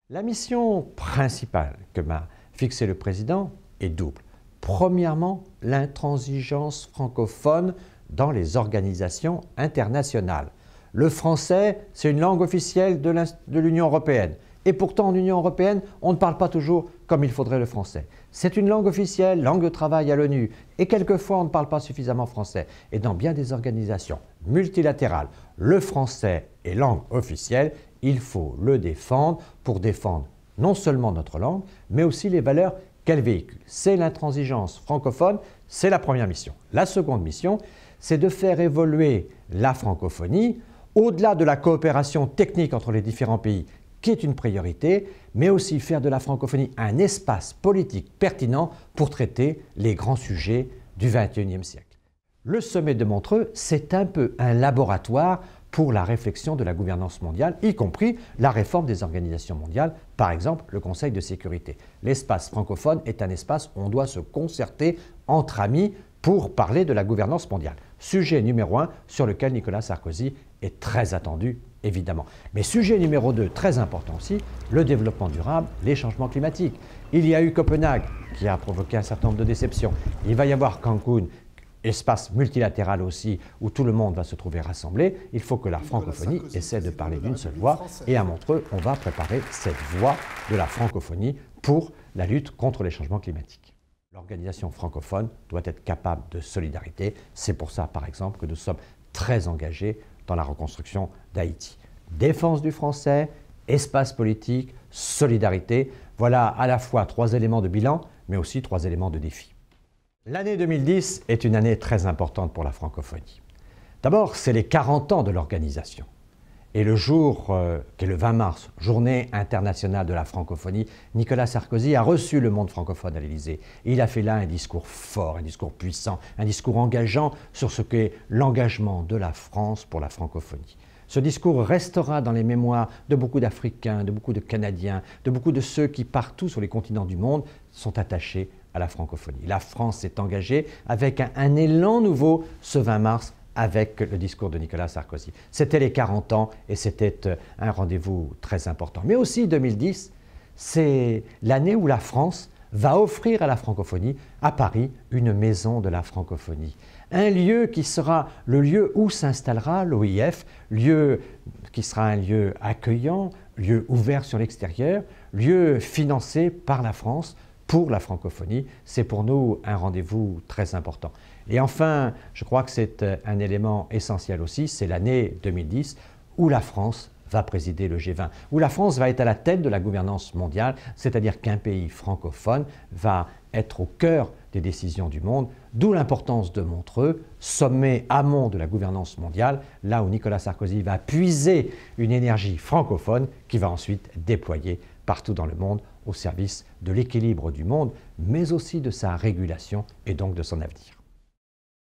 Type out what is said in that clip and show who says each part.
Speaker 1: La mission principale que m'a fixée le président est double. Premièrement, l'intransigeance francophone dans les organisations internationales. Le français, c'est une langue officielle de l'Union européenne. Et pourtant, en Union européenne, on ne parle pas toujours comme il faudrait le français. C'est une langue officielle, langue de travail à l'ONU. Et quelquefois, on ne parle pas suffisamment français. Et dans bien des organisations multilatérales, le français est langue officielle. Il faut le défendre pour défendre non seulement notre langue, mais aussi les valeurs qu'elle véhicule. C'est l'intransigeance francophone, c'est la première mission. La seconde mission, c'est de faire évoluer la francophonie au-delà de la coopération technique entre les différents pays, qui est une priorité, mais aussi faire de la francophonie un espace politique pertinent pour traiter les grands sujets du XXIe siècle. Le sommet de Montreux, c'est un peu un laboratoire pour la réflexion de la gouvernance mondiale, y compris la réforme des organisations mondiales, par exemple le Conseil de sécurité. L'espace francophone est un espace où on doit se concerter entre amis pour parler de la gouvernance mondiale. Sujet numéro 1 sur lequel Nicolas Sarkozy est très attendu, évidemment. Mais sujet numéro 2, très important aussi, le développement durable, les changements climatiques. Il y a eu Copenhague qui a provoqué un certain nombre de déceptions. Il va y avoir Cancun, espace multilatéral aussi, où tout le monde va se trouver rassemblé. Il faut que la francophonie essaie de parler d'une seule voix. Et à Montreux, on va préparer cette voix de la francophonie pour la lutte contre les changements climatiques. L'organisation francophone doit être capable de solidarité. C'est pour ça, par exemple, que nous sommes très engagés dans la reconstruction d'Haïti. Défense du français, espace politique, solidarité. Voilà à la fois 3 éléments de bilan, mais aussi 3 éléments de défi. L'année 2010 est une année très importante pour la francophonie. D'abord, c'est les 40 ans de l'organisation. Et le jour qui est le 20 mars, journée internationale de la francophonie, Nicolas Sarkozy a reçu le monde francophone à l'Élysée. Il a fait là un discours fort, un discours puissant, un discours engageant sur ce qu'est l'engagement de la France pour la francophonie. Ce discours restera dans les mémoires de beaucoup d'Africains, de beaucoup de Canadiens, de beaucoup de ceux qui, partout sur les continents du monde, sont attachés à la francophonie. La France s'est engagée avec un élan nouveau ce 20 mars avec le discours de Nicolas Sarkozy. C'était les 40 ans et c'était un rendez-vous très important. Mais aussi 2010, c'est l'année où la France va offrir à la francophonie, à Paris, une maison de la francophonie. Un lieu qui sera le lieu où s'installera l'OIF, lieu qui sera un lieu accueillant, lieu ouvert sur l'extérieur, lieu financé par la France pour la francophonie. C'est pour nous un rendez-vous très important. Et enfin, je crois que c'est un élément essentiel aussi, c'est l'année 2010 où la France va présider le G20, où la France va être à la tête de la gouvernance mondiale, c'est-à-dire qu'un pays francophone va être au cœur des décisions du monde, d'où l'importance de Montreux, sommet amont de la gouvernance mondiale, là où Nicolas Sarkozy va puiser une énergie francophone qui va ensuite déployer partout dans le monde au service de l'équilibre du monde, mais aussi de sa régulation et donc de son avenir.